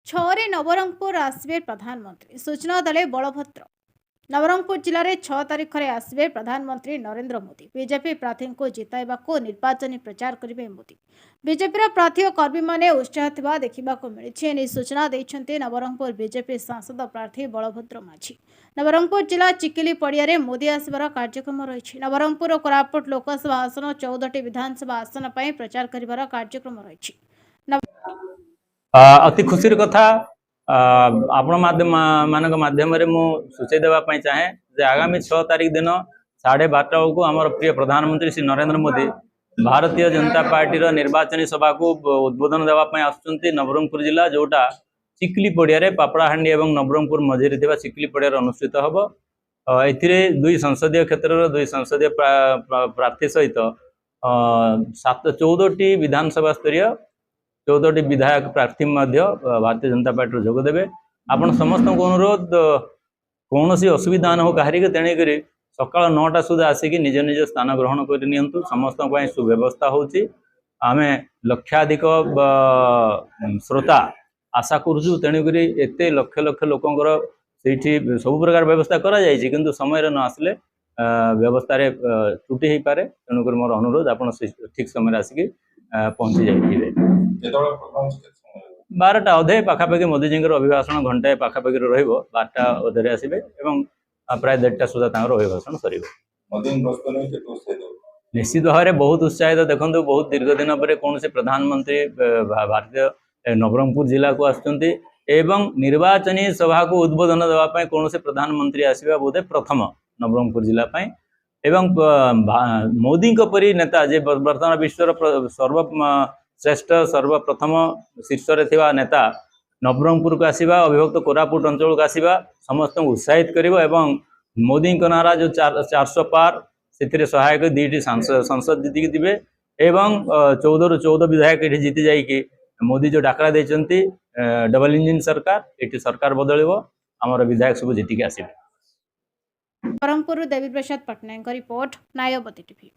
छरे नवरंगपुर आसवे प्रधानमंत्री सूचना दले बलभद्र नवरंगपुर जिले में 6 तारीख में आसवे प्रधानमंत्री नरेंद्र मोदी बीजेपी प्रार्थी को जिताइबा निर्वाचन प्रचार करेंगे मोदी बीजेपी प्रार्थी और कर्मी मैंने उत्साह देखा मिली सूचना देते नवरंगपुर बीजेपी सांसद प्रार्थी बलभद्र माझी नवरंगपुर जिला चिकिली पड़िया मोदी आसबार कार्यक्रम रही नवरंगपुर और कोरापुट लोकसभा आसन 14टी विधानसभा आसन पर प्रचार कर कार्यक्रम रही अति खुशी कथा आपण माध्यम सूचई देवाई चाहे जे आगामी 6 तारीख दिन 12:30 को आम प्रिय प्रधानमंत्री श्री नरेंद्र मोदी भारतीय जनता पार्टी निर्वाचन सभा को उद्बोधन देवाई आसुच्च नवरंगपुर जिला जोटा चिकली पड़िया पापड़ाहांडी और नवरंगपुर मझिरे चिकली पड़िया अनुष्ठित हम ए दुई संसदीय क्षेत्र दुई संसदीय प्रार्थी सहित 14टी विधानसभा स्तरीय 14टी विधायक प्रार्थी भारतीय जनता पार्टी जोगदेवे आपण समस्त को अनुरोध कौन असुविधा न हो कहारी तेणुक सका 9टा सुधा आसिक निज निज स्थान ग्रहण कर समस्त सुव्यवस्था होची आमे लक्षाधिक श्रोता आशा करूँ तेणुक एत लक्ष लक्ष लोकंर से सब प्रकार व्यवस्था करा जायछि किंतु समय न आसले व्यवस्था त्रुटि हो पारे तेणुक मोर अनुरोध आप ठीक समय आसिक पहुंची जाइए 12टा अधे पाखापाखि मोदीजी अभिभाषण घंटाए पाखापाखि रहा 12टा अधे आसवे प्राय 1:30 सुधा अभिभाषण सर निश्चित भाव में बहुत उत्साहित देखो बहुत दीर्घ दिन पर कौन से प्रधानमंत्री भारतीय नवरंगपुर जिला को आसुच्च निर्वाचनी सभा को उद्बोधन देवाई कौन से प्रधानमंत्री आसवा बोधे प्रथम नवरंगपुर जिला एवं मोदी परी नेता जे वर्तमान विश्वर सर्वश्रेष्ठ सर्वप्रथम शीर्ष रे नेता नवरंगपुर को आसवा अविभक्त कोरापुट अंचल को आसवा समस्त उत्साहित कर मोदी नारा जो 400 पार से सहायक 2टी संसद जीतिक दिवे एवं 14 ରୁ 14 विधायक ये जीति जाइए मोदी जो डाकरा देते डबल इंजिन सरकार ये सरकार बदल आमर विधायक सब जीतिक आसवे। Nabarangpur Devi Prasad Patnaik report नायबती TV.